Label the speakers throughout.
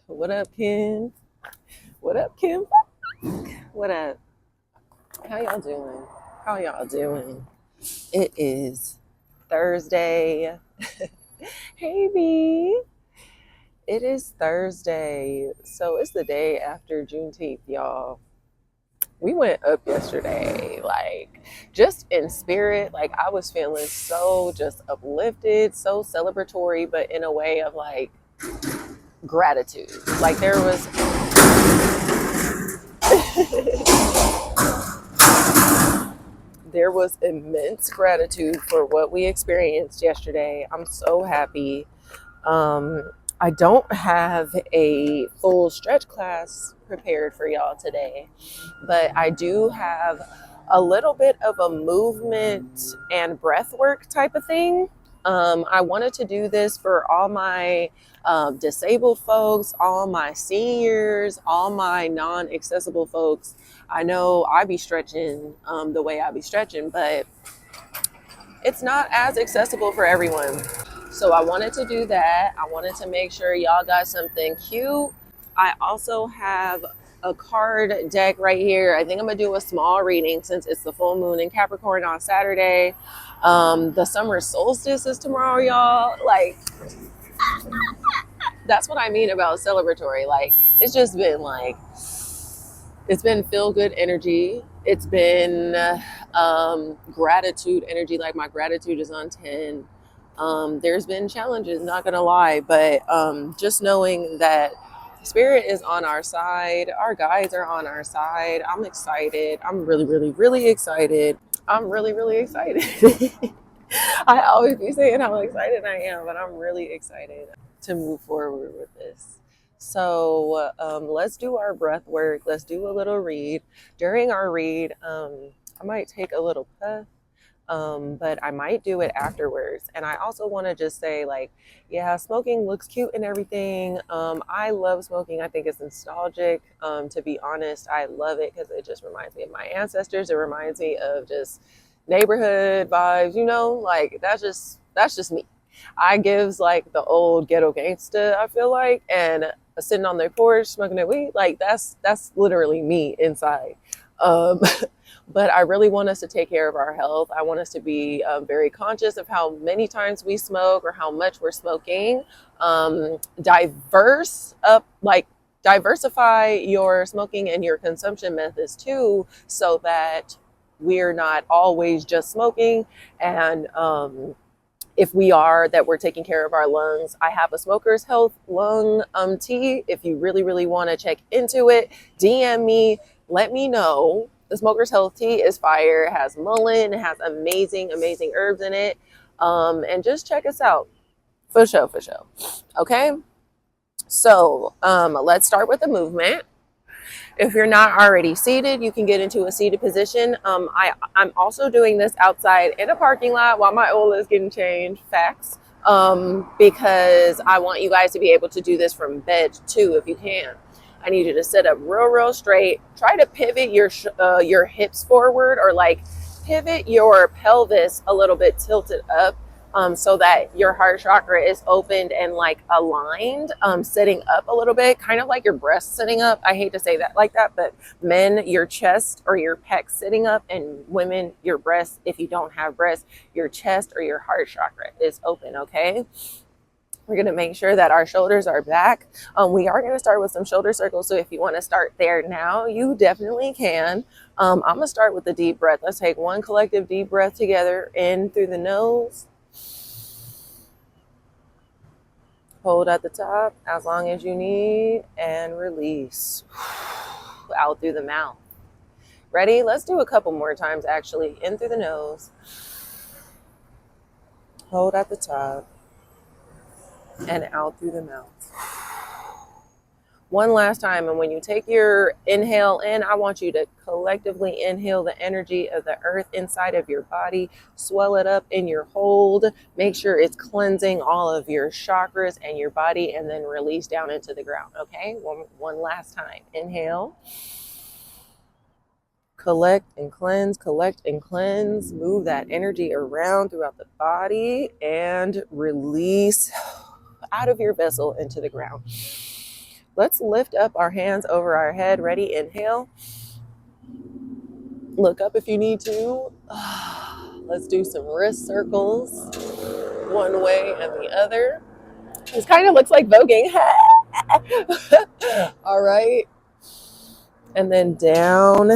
Speaker 1: What up, Ken? What up, Kim? What up? How y'all doing? How y'all doing? It is Thursday. Hey, B. It is Thursday. So it's the day after Juneteenth, y'all. We went up yesterday, like just in spirit. Like I was feeling so just uplifted, so celebratory, but in a way of like gratitude. Like there was there was immense gratitude for what we experienced yesterday. I'm so happy. I don't have a full stretch class prepared for y'all today, but I do have a little bit of a movement and breath work type of thing. I wanted to do this for all my disabled folks, all my seniors, all my non-accessible folks. I know I be stretching the way I be stretching, but it's not as accessible for everyone. So I wanted to do that. I wanted to make sure y'all got something cute. I also have a card deck right here. I think I'm gonna do a small reading since it's the full moon in Capricorn on Saturday. The summer solstice is tomorrow, y'all. Like, that's what I mean about celebratory. Like, it's just been like, it's been feel good energy. It's been gratitude energy. Like my gratitude is on 10. There's been challenges, not gonna lie, but just knowing that spirit is on our side, our guides are on our side. I'm excited. I'm really, really, really excited. I'm really, really excited. I always be saying how excited I am, but I'm really excited to move forward with this. So let's do our breath work. Let's do a little read. During our read, I might take a little puff, but I might do it afterwards. And I also want to just say, like, yeah, smoking looks cute and everything. I love smoking. I think it's nostalgic. To be honest, I love it because it just reminds me of my ancestors. It reminds me of just neighborhood vibes, you know, like that's just me. I gives like the old ghetto gangsta, I feel like, and sitting on their porch smoking their weed, like that's literally me inside. Um, but I really want us to take care of our health. I want us to be very conscious of how many times we smoke or how much we're smoking. Diversify your smoking and your consumption methods too, so that we're not always just smoking. And if we are, that we're taking care of our lungs. I have a Smoker's Health lung tea. If you really, really want to check into it, DM me, let me know. The Smoker's Health tea is fire. It has mullein, it has amazing, amazing herbs in it. And just check us out. For sure, for sure. Okay. So let's start with the movement. If you're not already seated, you can get into a seated position. I'm also doing this outside in a parking lot while my oil is getting changed. Facts. Because I want you guys to be able to do this from bed too, if you can. I need you to sit up real straight. Try to pivot your hips forward, or like pivot your pelvis a little bit tilted up. So that your heart chakra is opened and like aligned, sitting up a little bit, kind of like your breast sitting up. I hate to say that like that, but men, your chest or your pecs sitting up, and women, your breasts, if you don't have breasts, your chest or your heart chakra is open, okay? We're going to make sure that our shoulders are back. We are going to start with some shoulder circles. So if you want to start there now, you definitely can. I'm going to start with the deep breath. Let's take one collective deep breath together, in through the nose. Hold at the top as long as you need, and release out through the mouth. Ready? Let's do a couple more times actually. In through the nose. Hold at the top and out through the mouth. One last time, and when you take your inhale in, I want you to collectively inhale the energy of the earth inside of your body, swell it up in your hold, make sure it's cleansing all of your chakras and your body, and then release down into the ground, okay? One last time. Inhale. Collect and cleanse, move that energy around throughout the body, and release out of your vessel into the ground. Let's lift up our hands over our head. Ready? Inhale. Look up if you need to. Let's do some wrist circles, one way and the other. This kind of looks like voguing. All right. And then down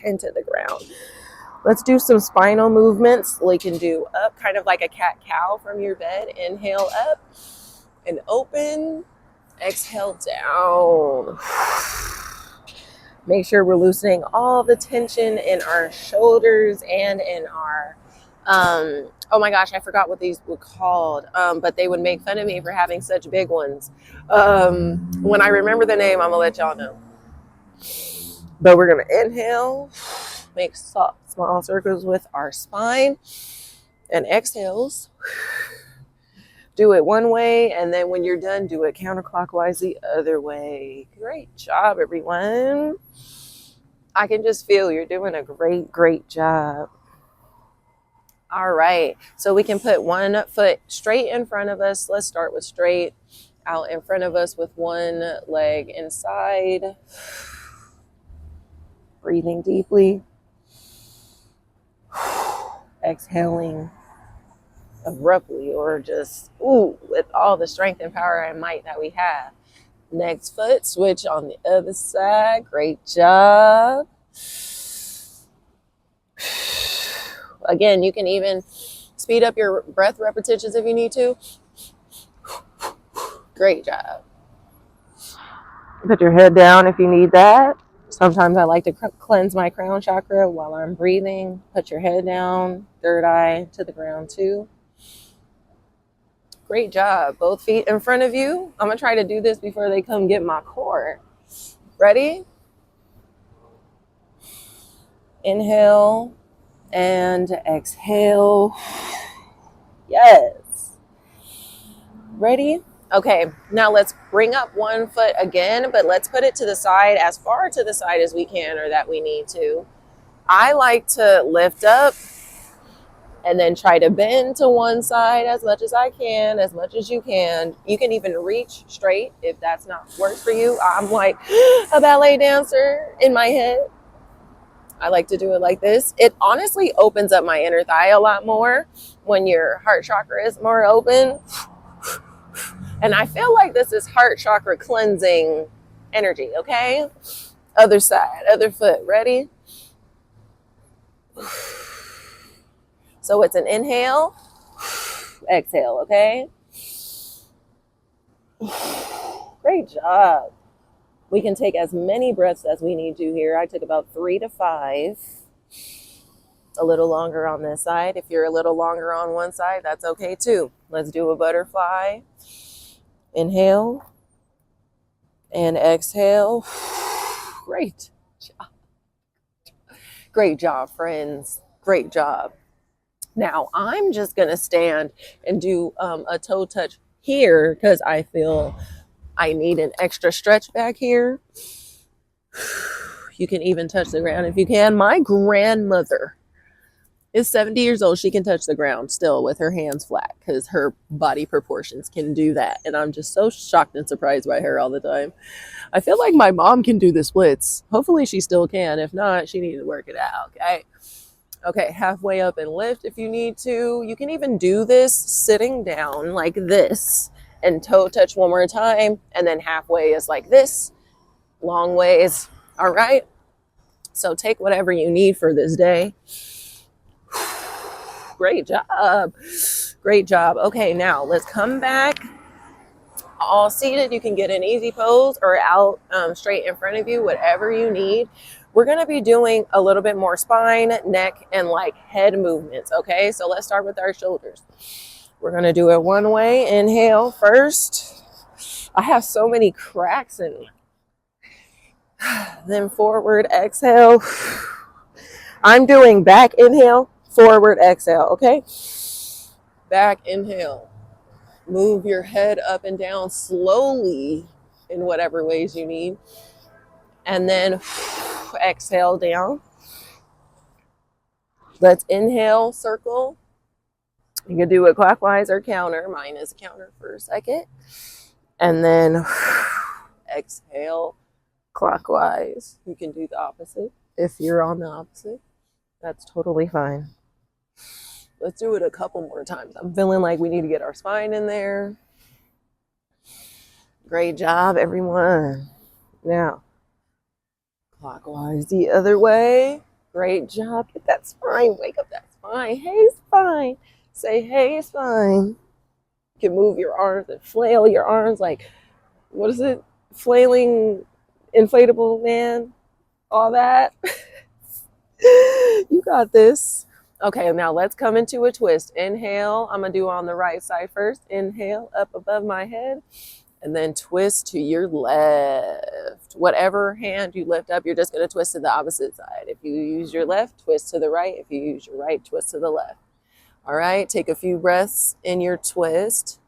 Speaker 1: into the ground. Let's do some spinal movements. We can do up, kind of like a cat-cow from your bed. Inhale up and open. Exhale down. Make sure we're loosening all the tension in our shoulders and in our, oh my gosh, I forgot what these were called, but they would make fun of me for having such big ones. When I remember the name, I'm gonna let y'all know. But we're gonna inhale, make soft, small circles with our spine, and exhales. Do it one way, and then when you're done, do it counterclockwise the other way. Great job, everyone. I can just feel you're doing a great job. All right, so we can put one foot straight in front of us. Let's start with straight out in front of us with one leg inside. Breathing deeply. Exhaling abruptly, or just with all the strength and power and might that we have. Next foot, switch on the other side. Great job. Again, you can even speed up your breath repetitions if you need to. Great job. Put your head down if you need that. Sometimes I like to cleanse my crown chakra while I'm breathing. Put your head down, third eye to the ground too. Great job. Both feet in front of you. I'm going to try to do this before they come get my cord. Ready? Inhale and exhale. Yes. Ready? Okay, now let's bring up one foot again, but let's put it to the side, as far to the side as we can or that we need to. I like to lift up and then try to bend to one side as much as I can, as much as you can. You can even reach straight if that's not works for you. I'm like a ballet dancer in my head. I like to do it like this. It honestly opens up my inner thigh a lot more when your heart chakra is more open. And I feel like this is heart chakra cleansing energy, okay? Other side, other foot. Ready? So it's an inhale, exhale, okay? Great job. We can take as many breaths as we need to here. I took about 3 to 5. A little longer on this side. If you're a little longer on one side, that's okay too. Let's do a butterfly. Inhale and exhale. Great job. Great job, friends. Great job. Now, I'm just going to stand and do a toe touch here because I feel I need an extra stretch back here. You can even touch the ground if you can. My grandmother is 70 years old. She can touch the ground still with her hands flat because her body proportions can do that. And I'm just so shocked and surprised by her all the time. I feel like my mom can do the splits. Hopefully she still can. If not, she needs to work it out, okay? Okay, halfway up and lift if you need to. You can even do this sitting down like this and toe touch one more time. And then halfway is like this, long ways. All right? So take whatever you need for this day. Great job. Great job. Okay, now let's come back. All seated. You can get an easy pose or out straight in front of you, whatever you need. We're going to be doing a little bit more spine, neck, and like head movements, okay? So let's start with our shoulders. We're going to do it one way. Inhale first. I have so many cracks in me. Then forward exhale. I'm doing back inhale, forward exhale, okay? Back inhale. Move your head up and down slowly in whatever ways you need. And then exhale down. Let's inhale, circle. You can do it clockwise or counter. Mine is a counter for a second. And then exhale clockwise. You can do the opposite if you're on the opposite. That's totally fine. Let's do it a couple more times. I'm feeling like we need to get our spine in there. Great job, everyone. Now, clockwise the other way. Great job. Get that spine. Wake up that spine. Hey, spine. Say, hey, spine. You can move your arms and flail your arms like, what is it? Flailing inflatable man. All that. You got this. Okay, now let's come into a twist. Inhale. I'm going to do on the right side first. Inhale up above my head. And then twist to your left. Whatever hand you lift up, you're just going to twist to the opposite side. If you use your left, twist to the right. If you use your right, twist to the left. All right, take a few breaths in your twist.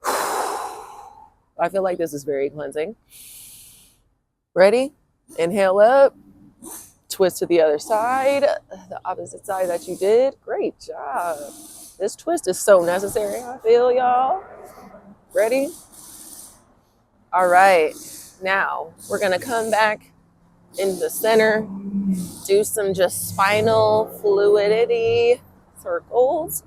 Speaker 1: I feel like this is very cleansing. Ready? Inhale up. Twist to the other side, the opposite side that you did. Great job. This twist is so necessary, I feel, y'all. Ready? All right. Now, we're going to come back in the center, do some just spinal fluidity circles,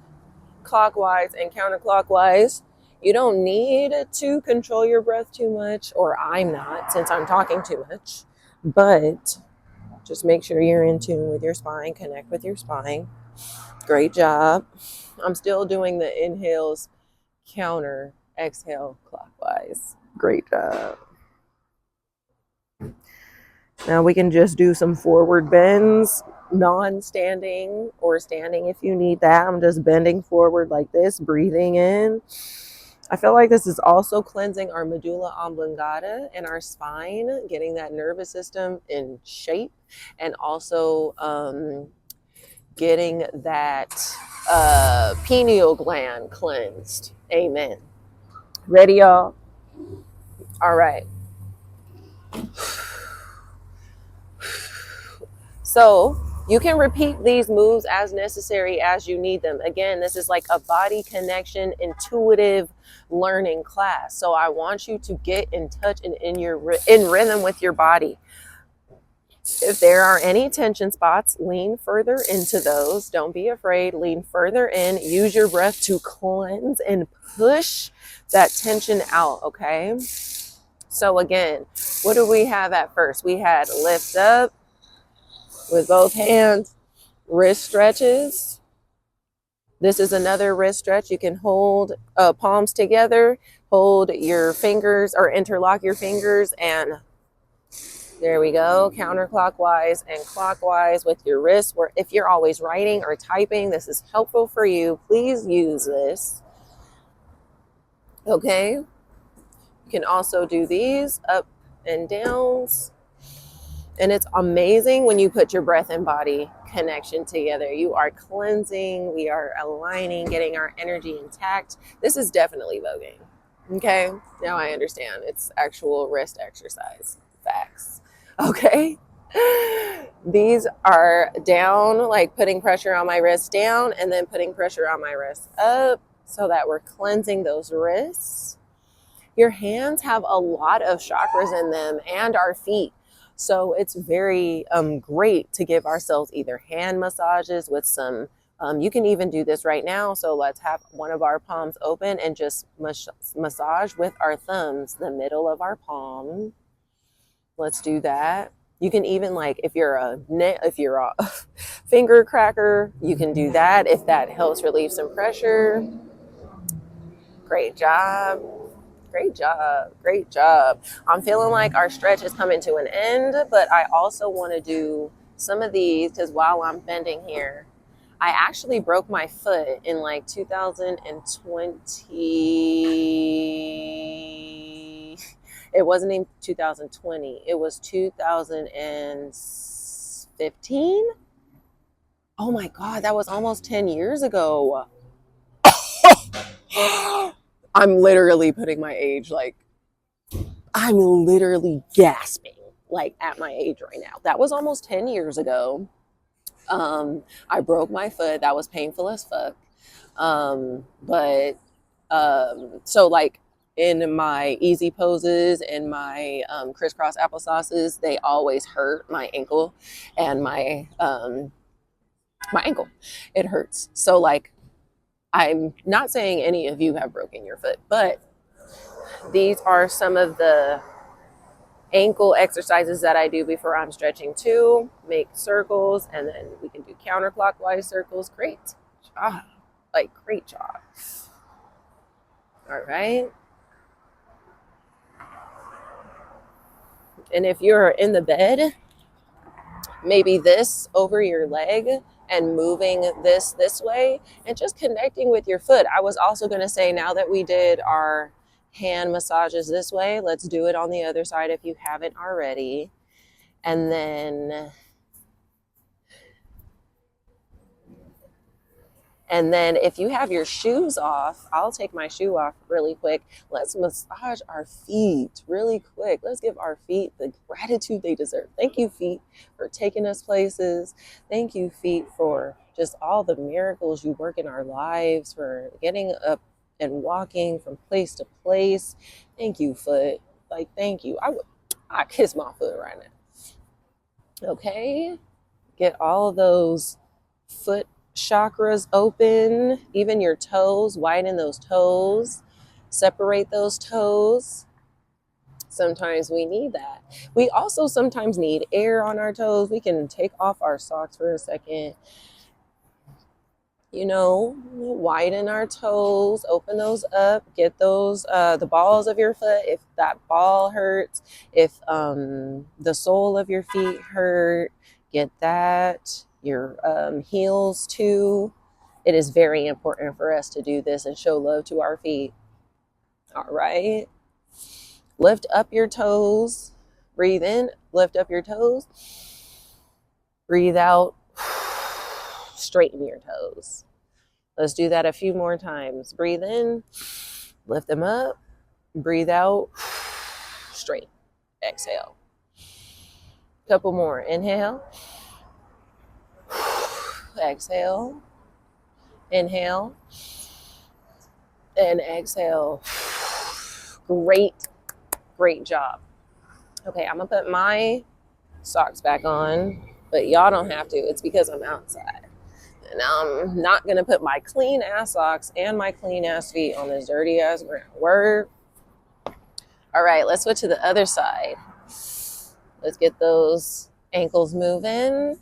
Speaker 1: clockwise and counterclockwise. You don't need to control your breath too much, or I'm not, since I'm talking too much, but just make sure you're in tune with your spine, connect with your spine. Great job. I'm still doing the inhales, counter, exhale, clockwise. Great job. Now we can just do some forward bends, non-standing or standing if you need that. I'm just bending forward like this, breathing in. I feel like this is also cleansing our medulla oblongata and our spine, getting that nervous system in shape, and also getting that pineal gland cleansed. Amen. Ready, y'all? All right. So you can repeat these moves as necessary as you need them. Again, this is like a body connection, intuitive learning class. So I want you to get in touch and in rhythm with your body. If there are any tension spots, lean further into those. Don't be afraid. Lean further in. Use your breath to cleanse and push that tension out, okay? So again, what do we have at first? We had lift up with both hands, wrist stretches. This is another wrist stretch. You can hold palms together, hold your fingers or interlock your fingers, and there we go, counterclockwise and clockwise with your wrists. Where if you're always writing or typing, this is helpful for you. Please use this. Okay. You can also do these up and downs. And it's amazing when you put your breath and body connection together. You are cleansing, we are aligning, getting our energy intact. This is definitely voguing. Okay, now I understand. It's actual wrist exercise. Facts. Okay. These are down, like putting pressure on my wrist down and then putting pressure on my wrist up so that we're cleansing those wrists. Your hands have a lot of chakras in them and our feet. So it's very great to give ourselves either hand massages with some, you can even do this right now. So let's have one of our palms open and just massage with our thumbs, the middle of our palm. Let's do that. You can even, like, if you're a finger cracker, you can do that if that helps relieve some pressure. Great job. Great job. Great job. I'm feeling like our stretch is coming to an end, but I also want to do some of these because while I'm bending here, I actually broke my foot in like 2020. It wasn't even 2020. It was 2015. Oh my God, that was almost 10 years ago. I'm literally putting my age, like, I'm literally gasping, like, at my age right now. That was almost 10 years ago. I broke my foot. That was painful as fuck. So, like, in my easy poses and my crisscross applesauces, they always hurt my ankle and my ankle. It hurts. So like, I'm not saying any of you have broken your foot, but these are some of the ankle exercises that I do before I'm stretching too. Make circles, and then we can do counterclockwise circles. Great job. Like, great job. All right. And if you're in the bed, maybe this over your leg and moving this way and just connecting with your foot. I was also going to say, now that we did our hand massages this way, let's do it on the other side if you haven't already. And then if you have your shoes off, I'll take my shoe off really quick. Let's massage our feet really quick. Let's give our feet the gratitude they deserve. Thank you, feet, for taking us places. Thank you, feet, for just all the miracles you work in our lives, for getting up and walking from place to place. Thank you, foot. Like, thank you. I kiss my foot right now. Okay? Get all of those foot chakras open, even your toes, widen those toes, separate those toes. Sometimes we need that. We also sometimes need air on our toes. We can take off our socks for a second, you know, widen our toes, open those up, get those, the balls of your foot, if that ball hurts, if the sole of your feet hurt, get that. Your heels too. It is very important for us to do this and show love to our feet. All right. Lift up your toes. Breathe in, lift up your toes. Breathe out, straighten your toes. Let's do that a few more times. Breathe in, lift them up. Breathe out, straight. Exhale. Couple more. Inhale. Exhale, inhale, and exhale. Great job. Okay, I'm gonna put my socks back on, but y'all don't have to. It's because I'm outside. And I'm not gonna put my clean ass socks and my clean ass feet on this dirty ass ground. Word. All right, let's switch to the other side. Let's get those ankles moving.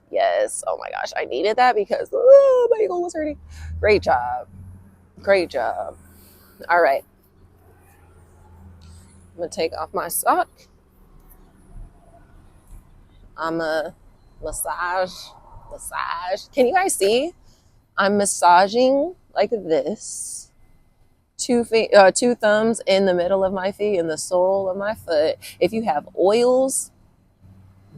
Speaker 1: Yes. Oh my gosh, I needed that because my ankle was hurting. Great job. Great job. All right. I'm going to take off my sock. I'm a massage. Can you guys see? I'm massaging like this. Two thumbs in the middle of my feet and the sole of my foot. If you have oils,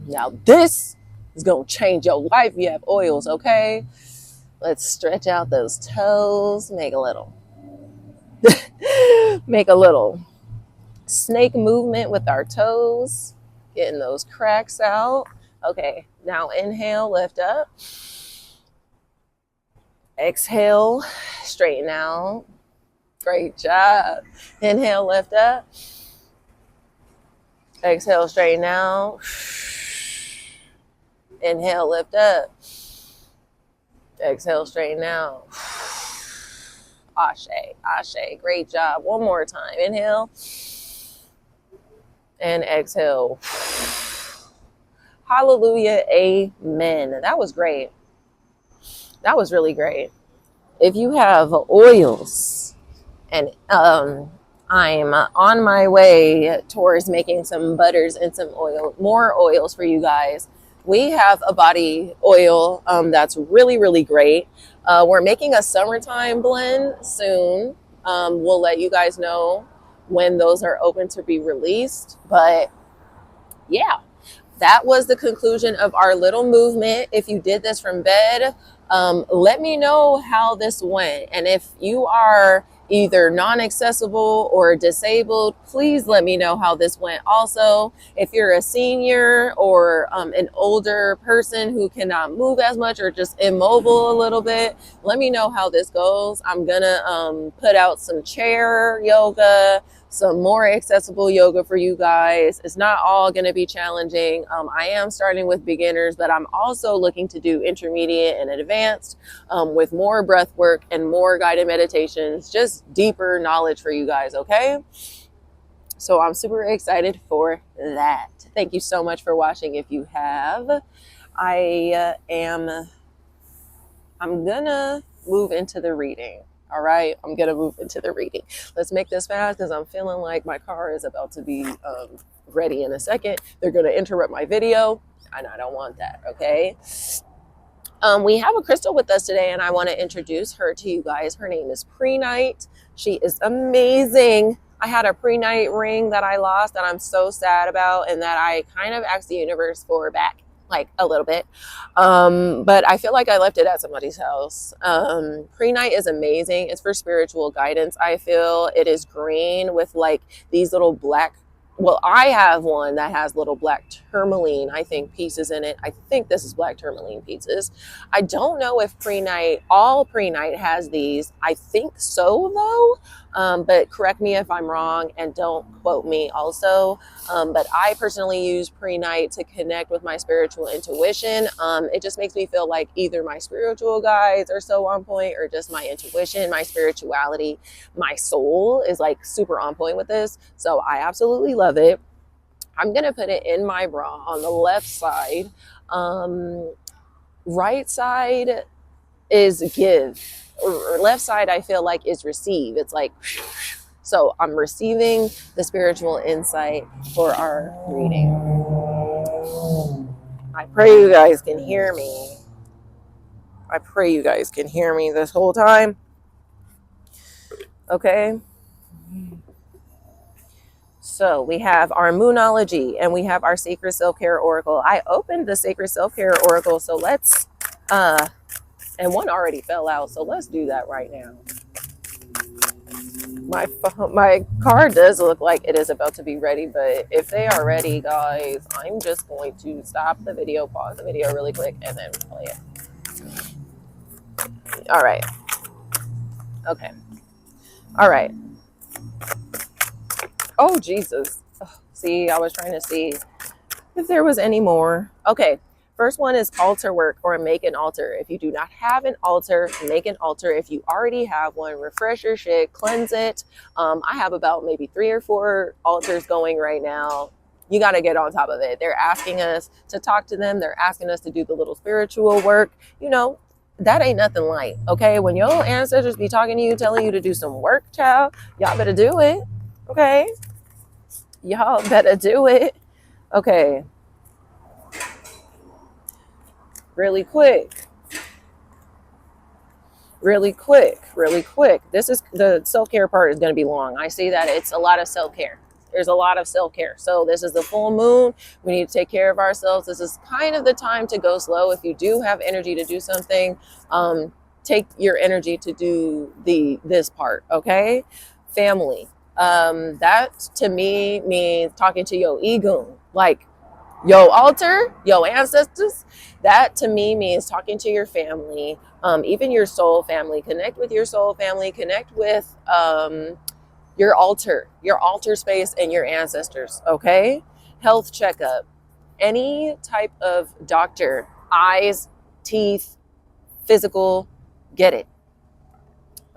Speaker 1: now this is going to change your life. You have oils, okay? Let's stretch out those toes. Make a little snake movement with our toes. Getting those cracks out. Okay, now inhale, lift up. Exhale, straighten out. Great job. Inhale, lift up. Exhale, straighten out. Inhale, lift up. Exhale, straighten out. Ashe. Great job. One more time. Inhale. And exhale. Hallelujah. Amen. That was great. That was really great. If you have oils, and I'm on my way towards making some butters and some more oils for you guys. We have a body oil that's really, really great. We're making a summertime blend soon. We'll let you guys know when those are open to be released. But yeah, that was the conclusion of our little movement. If you did this from bed, let me know how this went. And if you are either non-accessible or disabled, please let me know how this went. Also, if you're a senior or an older person who cannot move as much or just immobile a little bit, let me know how this goes. I'm gonna put out some chair yoga, some more accessible yoga for you guys. It's not all going to be challenging. I am starting with beginners, but I'm also looking to do intermediate and advanced with more breath work and more guided meditations, just deeper knowledge for you guys, okay? So I'm super excited for that. Thank you so much for watching. If you have, I'm gonna move into the reading. All right, I'm gonna move into the reading. Let's make this fast because I'm feeling like my car is about to be ready in a second. They're gonna interrupt my video, and I don't want that, okay? We have a crystal with us today, and I want to introduce her to you guys. Her name is Pre-Night. She is amazing. I had a pre-night ring that I lost that I'm so sad about, and that I kind of asked the universe for back, like a little bit. But I feel like I left it at somebody's house. Pre-night is amazing. It's for spiritual guidance. I feel it is green with like these little black, well, I have one that has little black tourmaline, I think, pieces in it. I think this is black tourmaline pieces. I don't know if pre-night, all pre-night has these. I think so though. But correct me if I'm wrong and don't quote me also. But I personally use pre-night to connect with my spiritual intuition. It just makes me feel like either my spiritual guides are so on point, or just my intuition, my spirituality, my soul is like super on point with this. So I absolutely love it. I'm going to put it in my bra on the left side. Right side is give. Left side I feel like is receive. It's like, so I'm receiving the spiritual insight for our reading. I pray you guys can hear me. I pray you guys can hear me this whole time. Okay. So we have our Moonology and we have our Sacred Self-Care Oracle. I opened the Sacred Self-Care Oracle, so let's and one already fell out, so let's do that right now. My car does look like it is about to be ready, but if they are ready, guys, I'm just going to stop the video, pause the video really quick, and then play it. All right. Okay. All right. Oh, Jesus. See, I was trying to see if there was any more. Okay. First one is altar work or make an altar. If you do not have an altar, make an altar. If you already have one, refresh your shit, cleanse it. I have about maybe 3 or 4 altars going right now. You got to get on top of it. They're asking us to talk to them. They're asking us to do the little spiritual work. You know, that ain't nothing light, okay? When your ancestors be talking to you, telling you to do some work, child, y'all better do it, okay? Y'all better do it, okay? Really quick. This is the self-care part is going to be long. I see that it's a lot of self-care. There's a lot of self-care. So this is the full moon. We need to take care of ourselves. This is kind of the time to go slow. If you do have energy to do something, take your energy to do this part, okay? Family. That to me means talking to your ego, like your altar, your ancestors. That to me means talking to your family, even your soul family. Connect with your soul family. Connect with your altar space, and your ancestors. Okay, health checkup. Any type of doctor, eyes, teeth, physical, get it.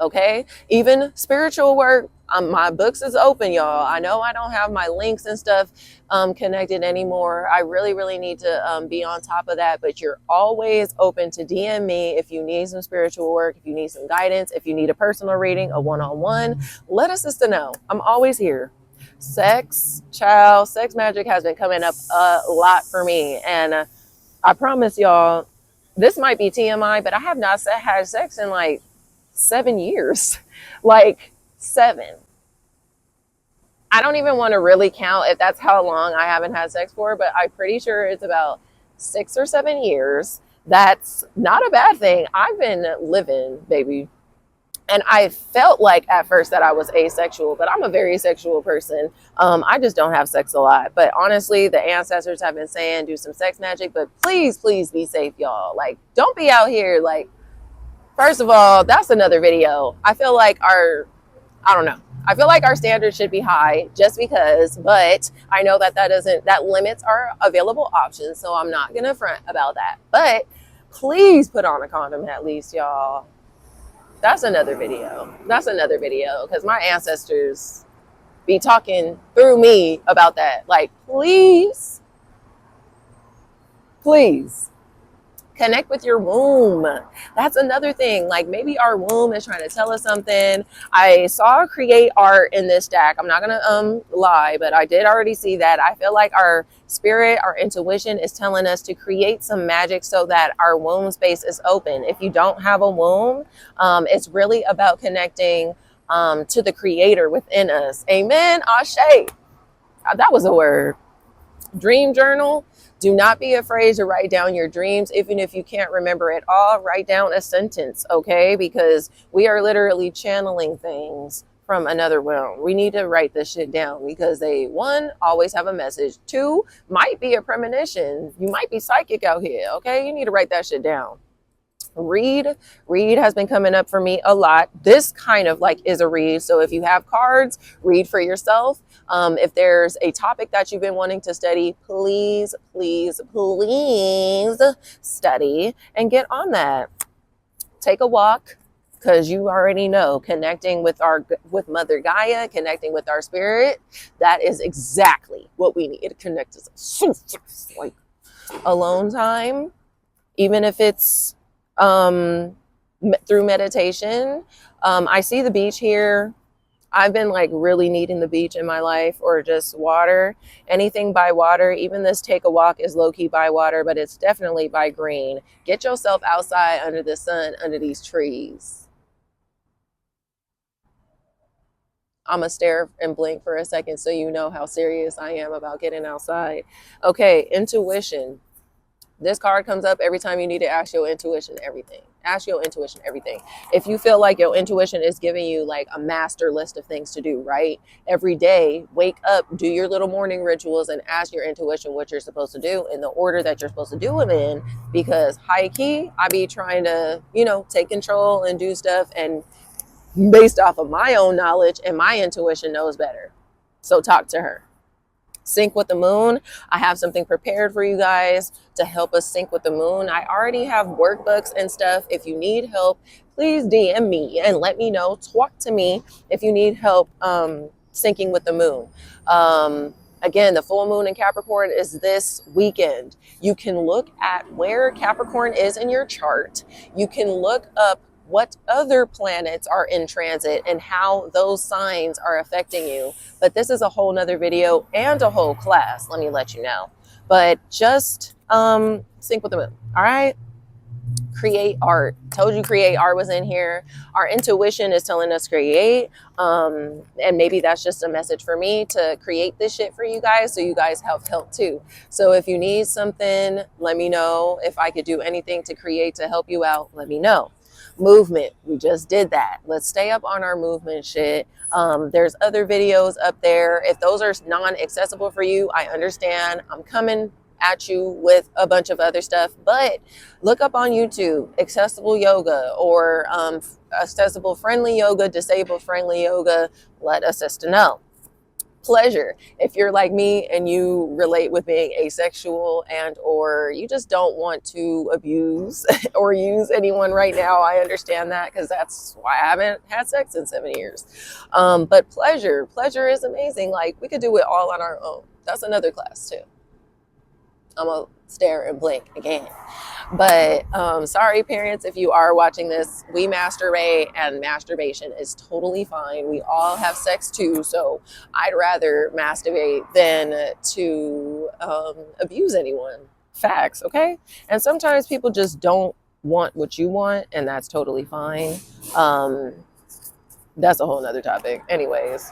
Speaker 1: Okay, even spiritual work. My books is open, y'all. I know I don't have my links and stuff connected anymore. I really need to be on top of that, but you're always open to DM me if you need some spiritual work, if you need some guidance, if you need a personal reading, a one-on-one. Let a sister know. I'm always here. Sex magic has been coming up a lot for me, and I promise y'all, this might be TMI, but I have not had sex in like 7 years. Like 7. I don't even want to really count if that's how long I haven't had sex for, but I'm pretty sure it's about 6 or 7 years. That's not a bad thing. I've been living, baby. And I felt like at first that I was asexual, but I'm a very sexual person. I just don't have sex a lot. But honestly, the ancestors have been saying do some sex magic, but please, please be safe, y'all. Like, don't be out here. Like, first of all, that's another video. I feel like I don't know. I feel like our standards should be high just because, but I know that that limits our available options. So I'm not going to front about that. But please put on a condom at least, y'all. That's another video. That's another video because my ancestors be talking through me about that. Like, please, please connect with your womb. That's another thing. Like, maybe our womb is trying to tell us something. I saw create art in this stack. I'm not gonna lie, but I did already see that. I feel like our spirit, our intuition is telling us to create some magic so that our womb space is open. If you don't have a womb, it's really about connecting to the creator within us. Amen. Ashe. That was a word. Dream journal. Do not be afraid to write down your dreams. Even if you can't remember it all, write down a sentence, okay? Because we are literally channeling things from another realm. We need to write this shit down because they, one, always have a message. Two, might be a premonition. You might be psychic out here, okay? You need to write that shit down. Read has been coming up for me a lot. This kind of like is a read. So if you have cards, read for yourself. If there's a topic that you've been wanting to study, please, please, please study and get on that. Take a walk, because you already know connecting with Mother Gaia, connecting with our spirit, that is exactly what we need to connect us. Like alone time, even if it's through meditation. I see the beach here. I've been like really needing the beach in my life, or just water, anything by water. Even this take a walk is low-key by water, but it's definitely by green. Get yourself outside under the sun, under these trees. I'm gonna stare and blink for a second so you know how serious I am about getting outside. Okay, intuition. This card comes up every time you need to ask your intuition everything. Ask your intuition everything. If you feel like your intuition is giving you like a master list of things to do, right? Every day, wake up, do your little morning rituals and ask your intuition what you're supposed to do in the order that you're supposed to do them in. Because high key, I be trying to, take control and do stuff. And based off of my own knowledge, and my intuition knows better. So talk to her. Sync with the moon. I have something prepared for you guys to help us sync with the moon. I already have workbooks and stuff. If you need help, please DM me and let me know. Talk to me if you need help syncing with the moon. Again, the full moon in Capricorn is this weekend. You can look at where Capricorn is in your chart. You can look up what other planets are in transit and how those signs are affecting you. But this is a whole nother video and a whole class, let me let you know. But just sync with the moon, all right? Create art. Told you create art was in here. Our intuition is telling us create. And maybe that's just a message for me to create this shit for you guys so you guys have help too. So if you need something, let me know. If I could do anything to create to help you out, let me know. Movement, we just did that. Let's stay up on our movement shit. There's other videos up there. If those are non-accessible for you, I understand. I'm coming at you with a bunch of other stuff, but look up on YouTube accessible yoga or accessible friendly yoga, disabled friendly yoga. Let a sister know. Pleasure. If you're like me and you relate with being asexual and or you just don't want to abuse or use anyone right now, I understand that, because that's why I haven't had sex in 7 years. But pleasure is amazing. Like, we could do it all on our own. That's another class too. I'm gonna stare and blink again. But sorry parents, if you are watching this, we masturbate and masturbation is totally fine. We all have sex too, so I'd rather masturbate than to abuse anyone. Facts, okay? And sometimes people just don't want what you want, and that's totally fine. That's a whole nother topic. Anyways,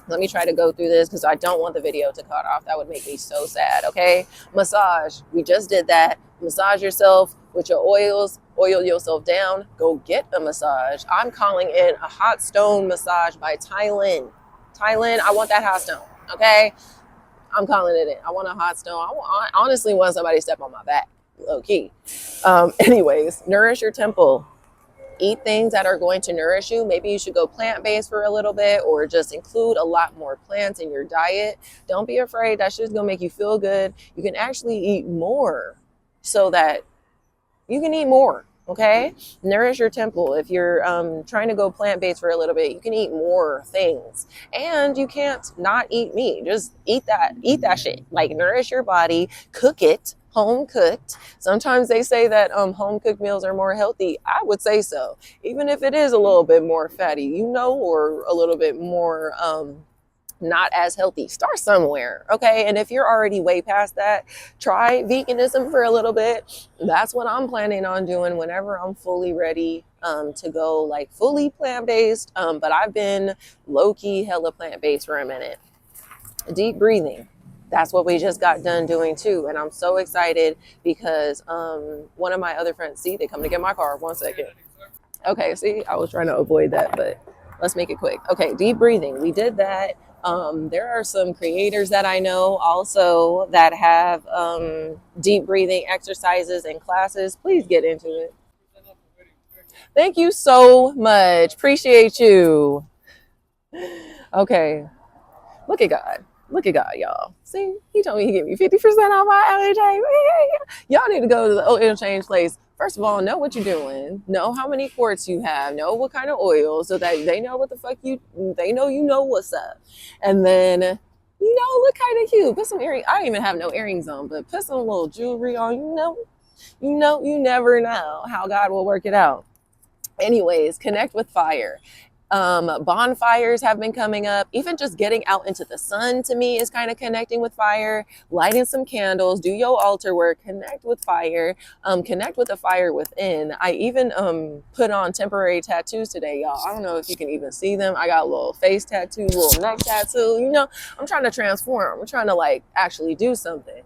Speaker 1: let me try to go through this because I don't want the video to cut off. That would make me so sad, okay? Massage, we just did that. Massage yourself with your oils, oil yourself down, go get a massage. I'm calling in a hot stone massage by Tai'Leah. Tai'Leah, I want that hot stone, okay? I'm calling it in. I want a hot stone. I honestly want somebody to step on my back, low key. Anyways, nourish your temple. Eat things that are going to nourish you. Maybe you should go plant-based for a little bit, or just include a lot more plants in your diet. Don't be afraid. That shit's gonna make you feel good. You can actually eat more so that you can eat more. Okay, nourish your temple. If you're trying to go plant-based for a little bit, you can eat more things, and you can't not eat meat. Just eat that shit. Like, nourish your body, cook it, home cooked. Sometimes they say that home cooked meals are more healthy. I would say so, even if it is a little bit more fatty, or a little bit more not as healthy. Start somewhere, okay? And if you're already way past that, try veganism for a little bit. That's what I'm planning on doing whenever I'm fully ready to go like fully plant-based. But I've been low-key hella plant-based for a minute. Deep breathing. That's what we just got done doing too. And I'm so excited because one of my other friends, see, they come to get my car. 1 second. Okay, see, I was trying to avoid that, but let's make it quick. Okay, deep breathing. We did that. There are some creators that I know also that have deep breathing exercises and classes. Please get into it. Thank you so much. Appreciate you. Okay. Look at God. Look at God, y'all. See, he told me he'd give me 50% off my oil change. Y'all need to go to the oil change place. First of all, know what you're doing. Know how many quarts you have. Know what kind of oil, so that they know what the fuck they know you know what's up. And then, look kind of cute. Put some earrings. I don't even have no earrings on, but put some little jewelry on. You never know how God will work it out. Anyways, connect with fire. Bonfires have been coming up. Even just getting out into the sun, to me, is kind of connecting with fire. Lighting some candles, do your altar work, connect with fire, connect with the fire within. I even put on temporary tattoos today, y'all. I don't know if you can even see them. I got a little face tattoo, little neck tattoo. I'm trying to transform. I'm trying to like actually do something.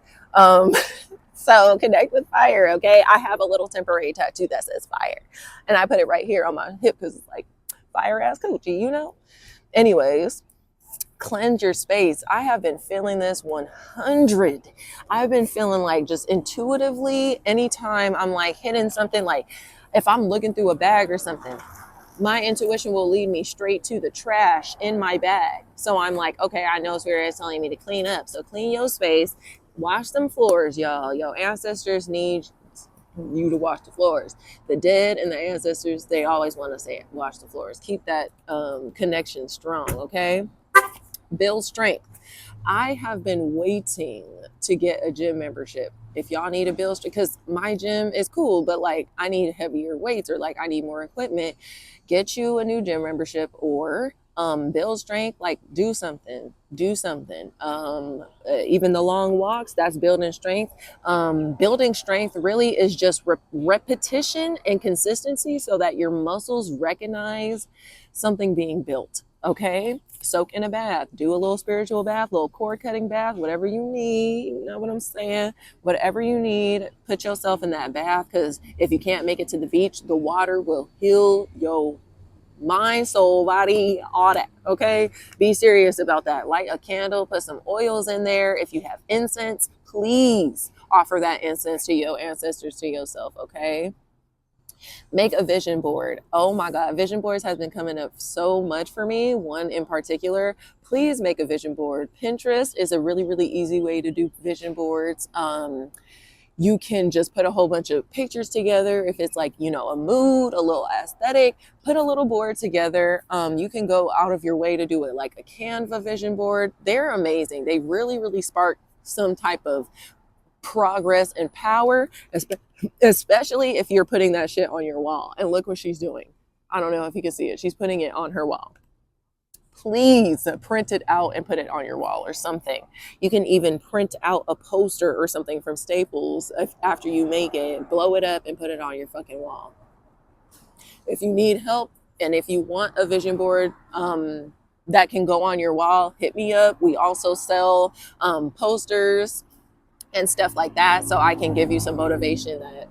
Speaker 1: So connect with fire, okay? I have a little temporary tattoo that says fire, and I put it right here on my hip because it's like fire ass coochie. Anyways, cleanse your space. I have been feeling this 100. I've been feeling like, just intuitively, anytime I'm like hitting something, like if I'm looking through a bag or something, my intuition will lead me straight to the trash in my bag. So I'm like, okay, I know Spirit is telling me to clean up. So clean your space, wash them floors, y'all. Your ancestors need you to wash the floors. The dead and the ancestors, they always want to say, wash the floors. Keep that connection strong, okay? Build strength. I have been waiting to get a gym membership. If y'all need a build strength, because my gym is cool, but like I need heavier weights, or like I need more equipment, get you a new gym membership, or build strength. Like, do something. Even the long walks, that's building strength. Building strength really is just repetition and consistency, so that your muscles recognize something being built. Okay, soak in a bath, do a little spiritual bath, little cord cutting bath, whatever you need. You know what I'm saying? Whatever you need, put yourself in that bath, because if you can't make it to the beach, the water will heal your mind, soul, body, all that. Okay, be serious about that. Light a candle, put some oils in there. If you have incense, please offer that incense to your ancestors, to yourself. Okay, make a vision board. Oh my God, vision boards has been coming up so much for me. One in particular, please make a vision board. Pinterest is a really, really easy way to do vision boards. You can just put a whole bunch of pictures together. If it's like, a mood, a little aesthetic, put a little board together. You can go out of your way to do it like a Canva vision board. They're amazing. They really, really spark some type of progress and power, especially if you're putting that shit on your wall. And look what she's doing. I don't know if you can see it. She's putting it on her wall. Please print it out and put it on your wall or something. You can even print out a poster or something from Staples after you make it, blow it up and put it on your fucking wall. If you need help and if you want a vision board that can go on your wall, hit me up. We also sell posters. and stuff like that, so I can give you some motivation that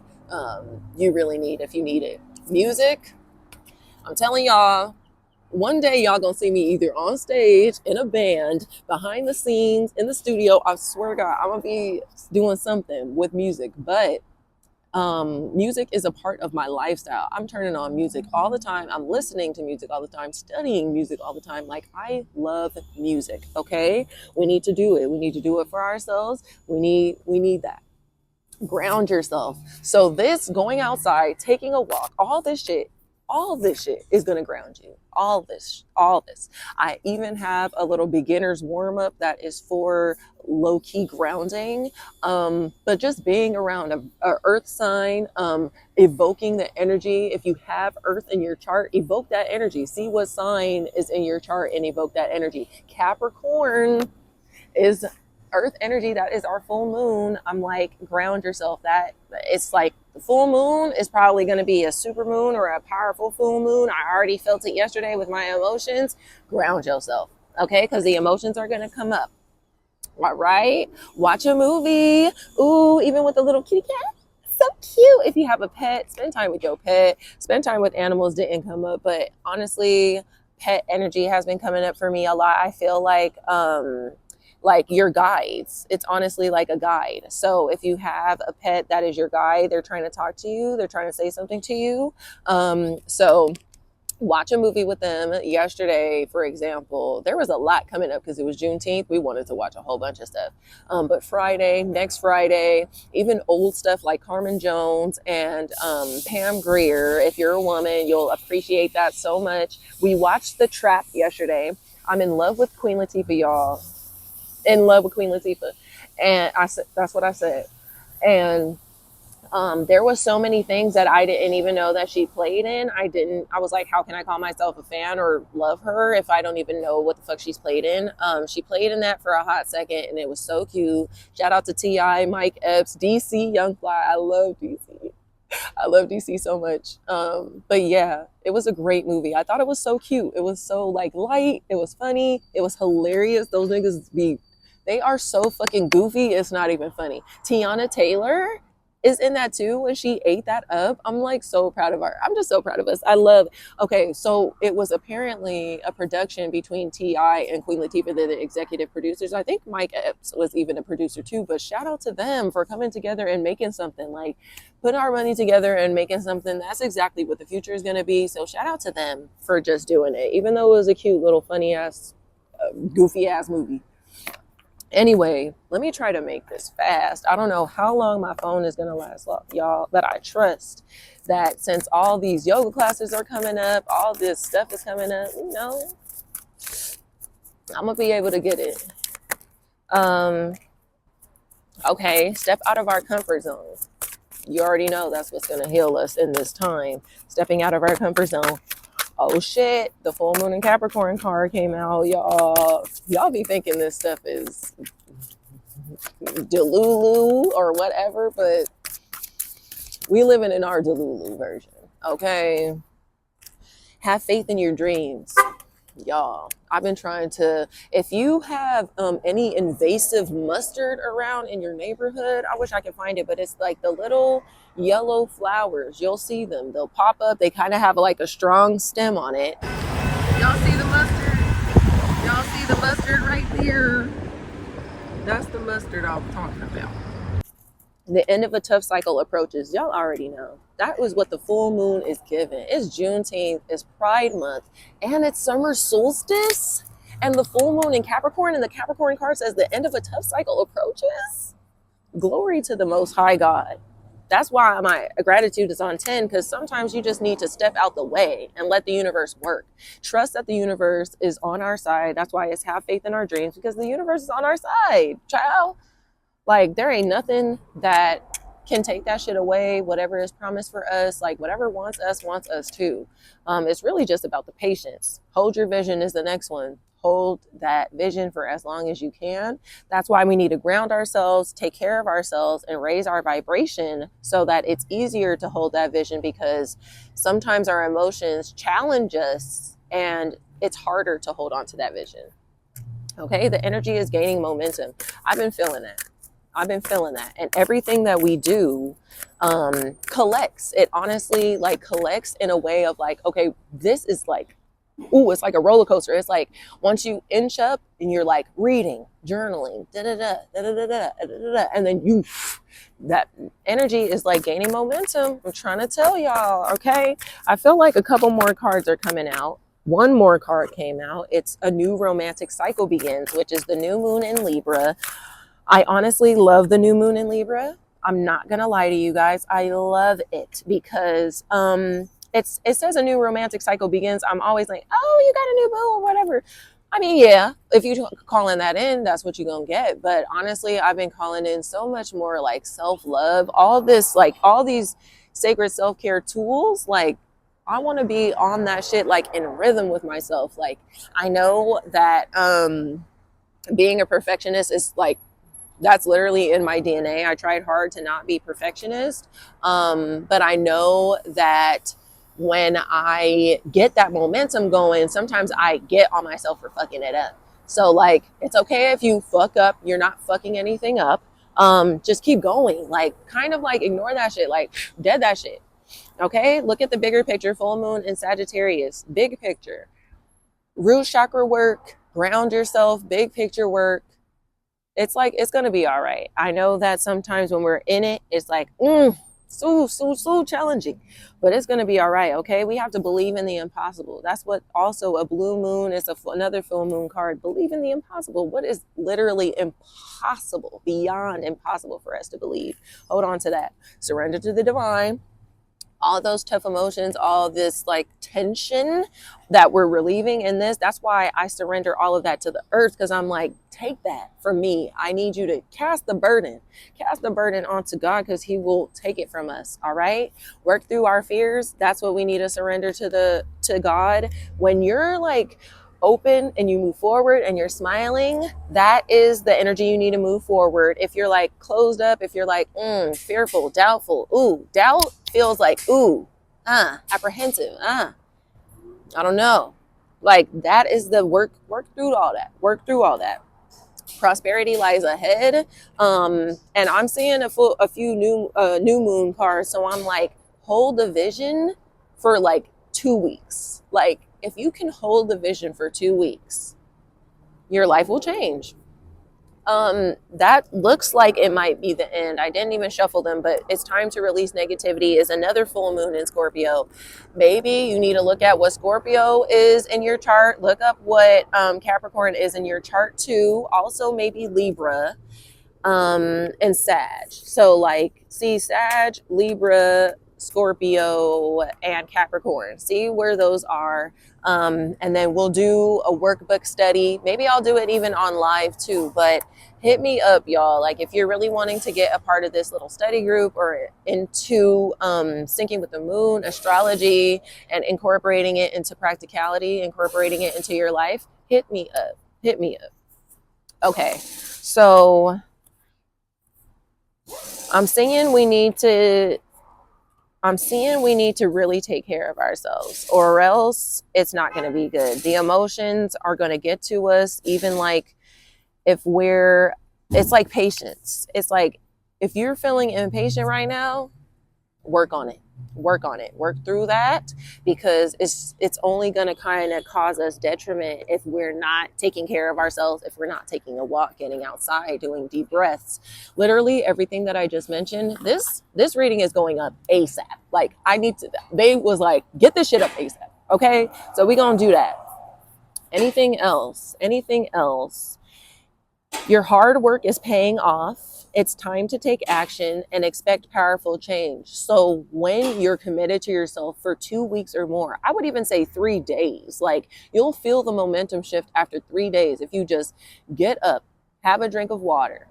Speaker 1: you really need if you need it. Music, I'm telling y'all, one day y'all gonna see me either on stage, in a band, behind the scenes, in the studio. I swear to God, I'm gonna be doing something with music. But music is a part of my lifestyle. I'm turning on music all the time. I'm listening to music all the time, studying music all the time. Like, I love music. Okay, we need to do it. We need to do it for ourselves. We need that. Ground yourself. So this, going outside, taking a walk, all this shit is going to ground you. All this. I even have a little beginner's warm up that is for low key grounding. But just being around a earth sign, evoking the energy. If you have earth in your chart, evoke that energy. See what sign is in your chart and evoke that energy. Capricorn is earth energy. That is our full moon. I'm like, ground yourself. That it's like the full moon is probably going to be a super moon or a powerful full moon. I already felt it yesterday with my emotions. Ground yourself, okay? Because the emotions are going to come up. All right, watch a movie. Ooh, even with a little kitty cat, so cute. If you have a pet, spend time with your pet. Spend time with animals didn't come up, but honestly, pet energy has been coming up for me a lot. I feel like your guides. It's honestly like a guide. So if you have a pet that is your guide, they're trying to talk to you, they're trying to say something to you. So watch a movie with them. Yesterday, for example, there was a lot coming up because it was Juneteenth. We wanted to watch a whole bunch of stuff. But next Friday, even old stuff like Carmen Jones and Pam Grier. If you're a woman, you'll appreciate that so much. We watched The Trap yesterday. I'm in love with Queen Latifah, y'all. In love with Queen Latifah. And I said, that's what I said. And there was so many things that I didn't even know that she played in. I was like, how can I call myself a fan or love her if I don't even know what the fuck she's played in? She played in that for a hot second and it was so cute. Shout out to T.I., Mike Epps, DC, Young Fly. I love DC. I love DC so much. But yeah, it was a great movie. I thought it was so cute. It was so like light. It was funny. It was hilarious. Those niggas they are so fucking goofy. It's not even funny. Tiana Taylor is in that too, when she ate that up. I'm like so proud of her. I'm just so proud of us. Okay, so it was apparently a production between T.I. and Queen Latifah. They're the executive producers. I think Mike Epps was even a producer too, but shout out to them for coming together and making something, like putting our money together and making something. That's exactly what the future is going to be. So shout out to them for just doing it, even though it was a cute little funny ass, goofy ass movie. Anyway, let me try to make this fast. I don't know how long my phone is going to last, y'all, but I trust that since all these yoga classes are coming up, all this stuff is coming up, I'm going to be able to get it. Okay, step out of our comfort zone. You already know that's what's going to heal us in this time. Stepping out of our comfort zone. Oh shit, the full moon in Capricorn card came out, y'all. Y'all be thinking this stuff is Delulu or whatever, but we living in our Delulu version, okay? Have faith in your dreams, y'all. I've been trying to, if you have any invasive mustard around in your neighborhood, I wish I could find it, but it's like the little yellow flowers. You'll see them. They'll pop up. They kind of have like a strong stem on it. Y'all see the mustard? Y'all see the mustard right there? That's the mustard I'm talking about. The end of a tough cycle approaches. Y'all already know. That was what the full moon is giving. It's Juneteenth, it's Pride Month, and it's summer solstice. And the full moon in Capricorn, and the Capricorn card says the end of a tough cycle approaches. Glory to the Most High God. That's why my gratitude is on 10, because sometimes you just need to step out the way and let the universe work. Trust that the universe is on our side. That's why it's have faith in our dreams, because the universe is on our side, child. Like, there ain't nothing that can take that shit away. Whatever is promised for us, like whatever wants us too. It's really just about the patience. Hold your vision is the next one. Hold that vision for as long as you can. That's why we need to ground ourselves, take care of ourselves, and raise our vibration so that it's easier to hold that vision, because sometimes our emotions challenge us and it's harder to hold on to that vision. Okay, the energy is gaining momentum. I've been feeling that. I've been feeling that. And everything that we do collects. It honestly like collects in a way of like, okay, this is like, ooh, it's like a roller coaster. It's like once you inch up and you're like reading, journaling, and then you, that energy is like gaining momentum. I'm trying to tell y'all, okay? I feel like a couple more cards are coming out. One more card came out. It's a new romantic cycle begins, which is the new moon in Libra. I honestly love the new moon in Libra. I'm not gonna lie to you guys. I love it because it says a new romantic cycle begins. I'm always like, oh, you got a new boo or whatever. I mean, yeah, if you calling that in, that's what you're gonna get. But honestly, I've been calling in so much more like self-love, all this, like all these sacred self-care tools. Like, I want to be on that shit, like in rhythm with myself. Like, I know that being a perfectionist is like, that's literally in my DNA. I tried hard to not be perfectionist. But I know that when I get that momentum going, sometimes I get on myself for fucking it up. So like, it's okay if you fuck up, you're not fucking anything up. Just keep going. Like, kind of like ignore that shit, like dead that shit. Okay. Look at the bigger picture, full moon in Sagittarius, big picture, root chakra work, ground yourself, big picture work. It's like, it's going to be all right. I know that sometimes when we're in it, it's like, so challenging, but it's going to be all right. Okay. We have to believe in the impossible. That's what also a blue moon is, another full moon card. Believe in the impossible. What is literally impossible, beyond impossible for us to believe? Hold on to that. Surrender to the divine. All those tough emotions, all this like tension that we're relieving in this. That's why I surrender all of that to the earth, because I'm like, take that from me. I need you to cast the burden onto God, because he will take it from us. All right. Work through our fears. That's what we need to surrender to God. When you're like open and you move forward and you're smiling, that is the energy you need to move forward. If you're like closed up, if you're like fearful, doubtful, doubt feels like apprehensive, I don't know, like that is the work through all that. Prosperity lies ahead. And I'm seeing a few new moon cards, so I'm like, hold the vision for like 2 weeks. Like, if you can hold the vision for 2 weeks, your life will change. That looks like it might be the end. I didn't even shuffle them, but it's time to release negativity is another full moon in Scorpio. Maybe you need to look at what Scorpio is in your chart. Look up what Capricorn is in your chart too. Also maybe Libra and Sag. So like, see Sag, Libra, Scorpio, and Capricorn. See where those are. And then we'll do a workbook study. Maybe I'll do it even on live too, but hit me up, y'all. Like, if you're really wanting to get a part of this little study group or into syncing with the moon, astrology, and incorporating it into practicality, incorporating it into your life, hit me up. Okay, so I'm seeing we need to really take care of ourselves, or else it's not going to be good. The emotions are going to get to us, even like it's like patience. It's like, if you're feeling impatient right now, work on it. Work through that, because it's only going to kind of cause us detriment if we're not taking care of ourselves, if we're not taking a walk, getting outside, doing deep breaths. Literally everything that I just mentioned, this reading is going up ASAP. Like, they was like, get this shit up ASAP. Okay, so we gonna do that. Anything else? Your hard work is paying off. It's time to take action and expect powerful change. So when you're committed to yourself for 2 weeks or more, I would even say 3 days, like, you'll feel the momentum shift after 3 days. If you just get up, have a drink of water,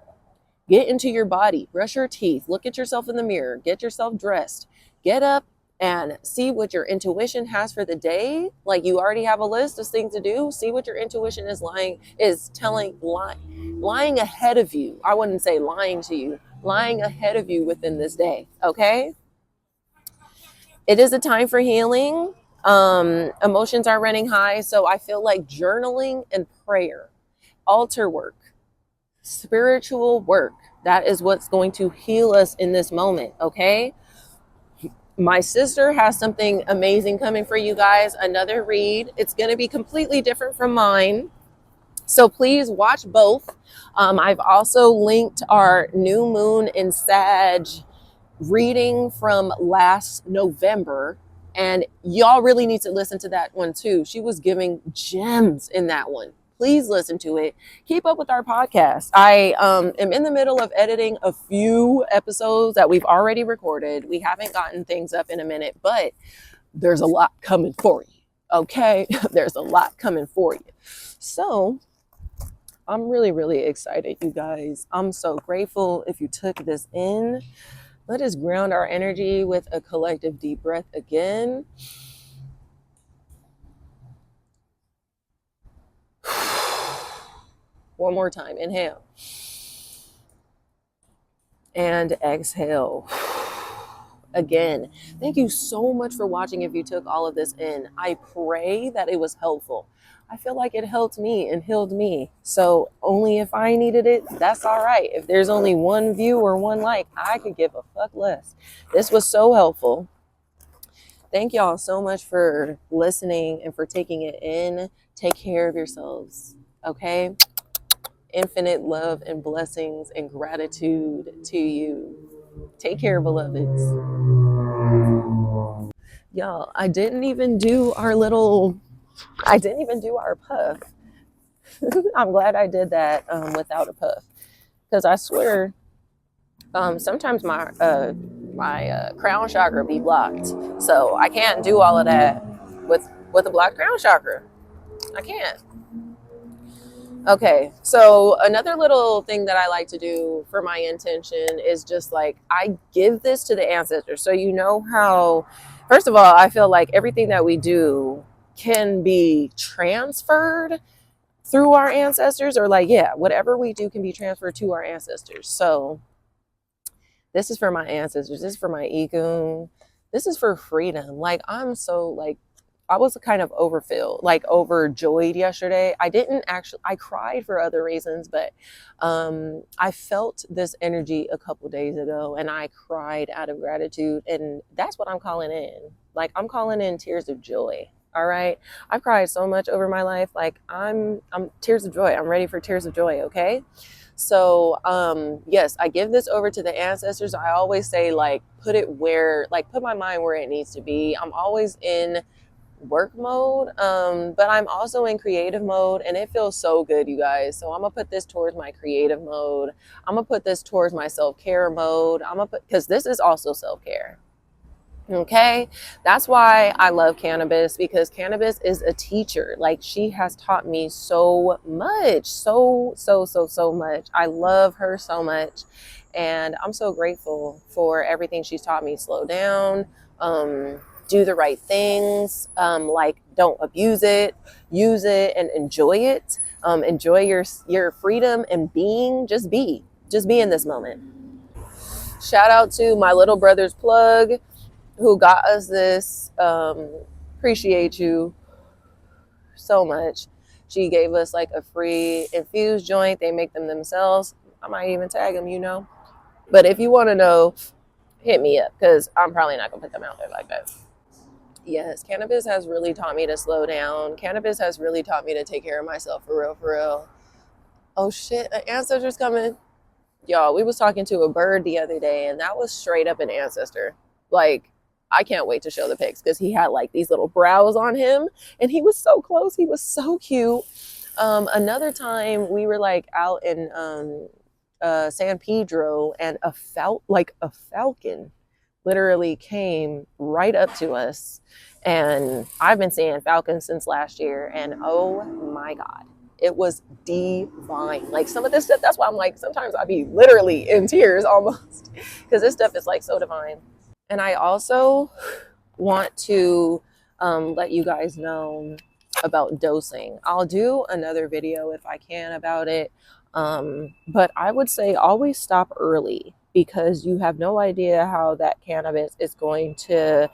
Speaker 1: get into your body, brush your teeth, look at yourself in the mirror, get yourself dressed, get up and see what your intuition has for the day. Like, you already have a list of things to do. See what your intuition is lying ahead of you. I wouldn't say lying to you, lying ahead of you within this day. Okay. It is a time for healing. Emotions are running high. So I feel like journaling and prayer, altar work, spiritual work. That is what's going to heal us in this moment, okay? My sister has something amazing coming for you guys, another read. It's going to be completely different from mine. So please watch both. I've also linked our new moon in Sag reading from last November. And y'all really need to listen to that one too. She was giving gems in that one. Please listen to it. Keep up with our podcast. I am in the middle of editing a few episodes that we've already recorded. We haven't gotten things up in a minute, but there's a lot coming for you. Okay? There's a lot coming for you. So I'm really, really excited, you guys. I'm so grateful if you took this in. Let us ground our energy with a collective deep breath again. One more time. Inhale. And exhale. Again. Thank you so much for watching if you took all of this in. I pray that it was helpful. I feel like it helped me and healed me. So only if I needed it, that's all right. If there's only one view or one like, I could give a fuck less. This was so helpful. Thank y'all so much for listening and for taking it in. Take care of yourselves, okay? Infinite love and blessings and gratitude to you. Take care, beloveds. Y'all, I didn't even do our puff. I'm glad I did that without a puff, because I swear sometimes my crown chakra be blocked, so I can't do all of that with a blocked crown chakra. I can't. Okay, so another little thing that I like to do for my intention is just like, I give this to the ancestors. So you know how, first of all, I feel like everything that we do can be transferred through our ancestors, or like, yeah, whatever we do can be transferred to our ancestors. So this is for my ancestors. This is for my ikun. This is for freedom. Like, I'm so like, I was kind of overjoyed yesterday. I cried for other reasons, but I felt this energy a couple days ago and I cried out of gratitude. And that's what I'm calling in. Like, I'm calling in tears of joy. All right. I've cried so much over my life. Like, I'm tears of joy. I'm ready for tears of joy. Okay. So, yes, I give this over to the ancestors. I always say, like, put my mind where it needs to be. I'm always in work mode, but I'm also in creative mode, and it feels so good, you guys. So I'm gonna put this towards my creative mode. I'm gonna put this towards my self-care mode. Because this is also self-care. Okay, that's why I love cannabis, because cannabis is a teacher. Like, she has taught me so much, so much. I love her so much, and I'm so grateful for everything she's taught me. Slow down, do the right things, like, don't abuse it, use it and enjoy it. Enjoy your freedom and just be in this moment. Shout out to my little brother's plug who got us this. Appreciate you so much. She gave us like a free infused joint. They make them themselves. I might even tag them, but if you want to know, hit me up, because I'm probably not gonna put them out there like that. Yes, cannabis has really taught me to slow down. Cannabis has really taught me to take care of myself, for real. Oh shit, an ancestor's coming. Y'all, we was talking to a bird the other day, and that was straight up an ancestor. Like, I can't wait to show the pics, because he had like these little brows on him, and he was so close. He was so cute. Another time we were like out in San Pedro, and a falcon literally came right up to us. And I've been seeing falcons since last year, and oh my God, it was divine. Like, some of this stuff, that's why I'm like, sometimes I'd be literally in tears almost, because this stuff is like so divine. And I also want to let you guys know about dosing. I'll do another video if I can about it. But I would say always stop early, because you have no idea how that cannabis is going to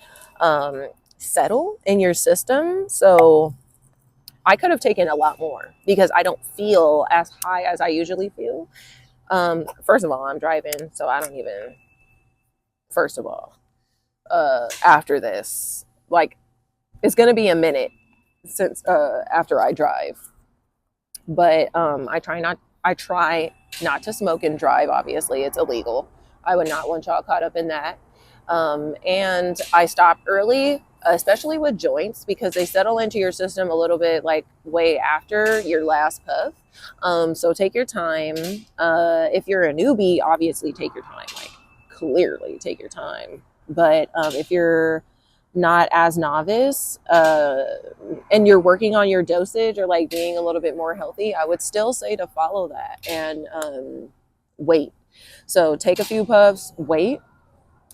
Speaker 1: settle in your system. So I could have taken a lot more because I don't feel as high as I usually feel. First of all, I'm driving, so I don't even, first of all, after this, like, it's going to be a minute since, after I drive, but, I try not to smoke and drive. Obviously it's illegal. I would not want y'all caught up in that. And I stop early, especially with joints, because they settle into your system a little bit like way after your last puff. So take your time. If you're a newbie, obviously take your time, like clearly take your time. But if you're not as novice, and you're working on your dosage or like being a little bit more healthy, I would still say to follow that and wait. So take a few puffs, wait,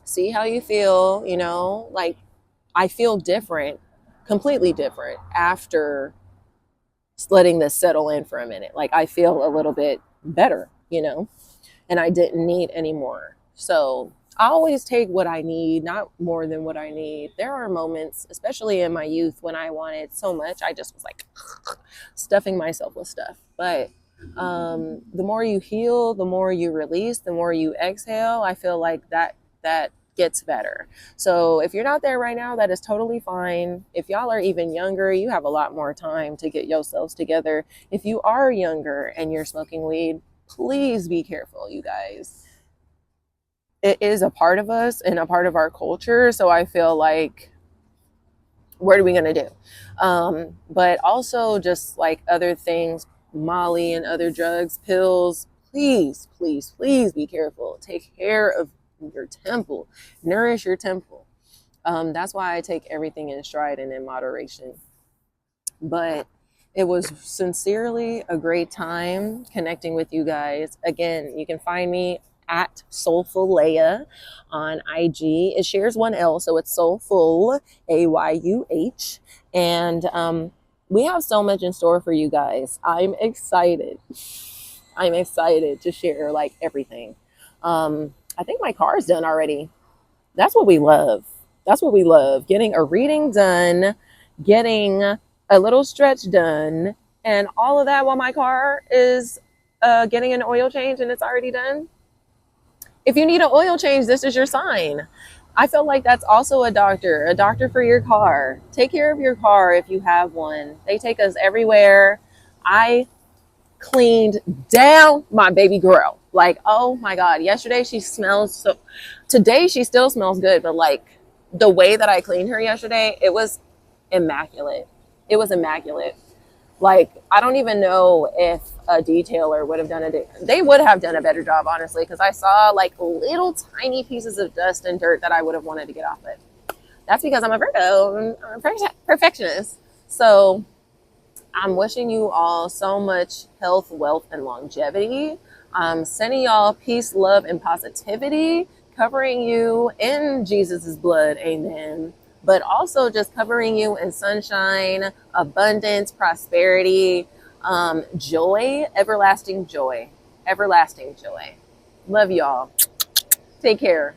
Speaker 1: see how you feel. You know, like, I feel different, completely different after letting this settle in for a minute. Like, I feel a little bit better, you know, and I didn't need any more. So I always take what I need, not more than what I need. There are moments, especially in my youth, when I wanted so much, I just was like stuffing myself with stuff. But the more you heal, the more you release, the more you exhale, I feel like that gets better. So if you're not there right now, that is totally fine. If y'all are even younger, you have a lot more time to get yourselves together. If you are younger and you're smoking weed, please be careful, you guys. It is a part of us and a part of our culture. So I feel like, what are we going to do? But also just like other things, Molly and other drugs, pills, please, please, please be careful. Take care of your temple, nourish your temple. That's why I take everything in stride and in moderation. But it was sincerely a great time connecting with you guys. Again, you can find me at Soulful on IG. It shares one L, so it's Soulful, AYUH. And we have so much in store for you guys. I'm excited. I'm excited to share like everything. I think my car is done already. That's what we love. That's what we love. Getting a reading done, getting a little stretch done, and all of that while my car is getting an oil change and it's already done. If you need an oil change, this is your sign. I feel like that's also a doctor for your car. Take care of your car if you have one. They take us everywhere. I cleaned down my baby girl. Like, oh my God, yesterday she smells so, today she still smells good, but like the way that I cleaned her yesterday, it was immaculate. It was immaculate. Like, I don't even know if a detailer would have done they would have done a better job, honestly, because I saw like little tiny pieces of dust and dirt that I would have wanted to get off it. That's because I'm a Virgo, I'm a perfectionist. So I'm wishing you all so much health, wealth, and longevity. I'm sending y'all peace, love, and positivity, covering you in Jesus's blood. Amen. But also just covering you in sunshine, abundance, prosperity, joy, everlasting joy, everlasting joy. Love y'all. Take care.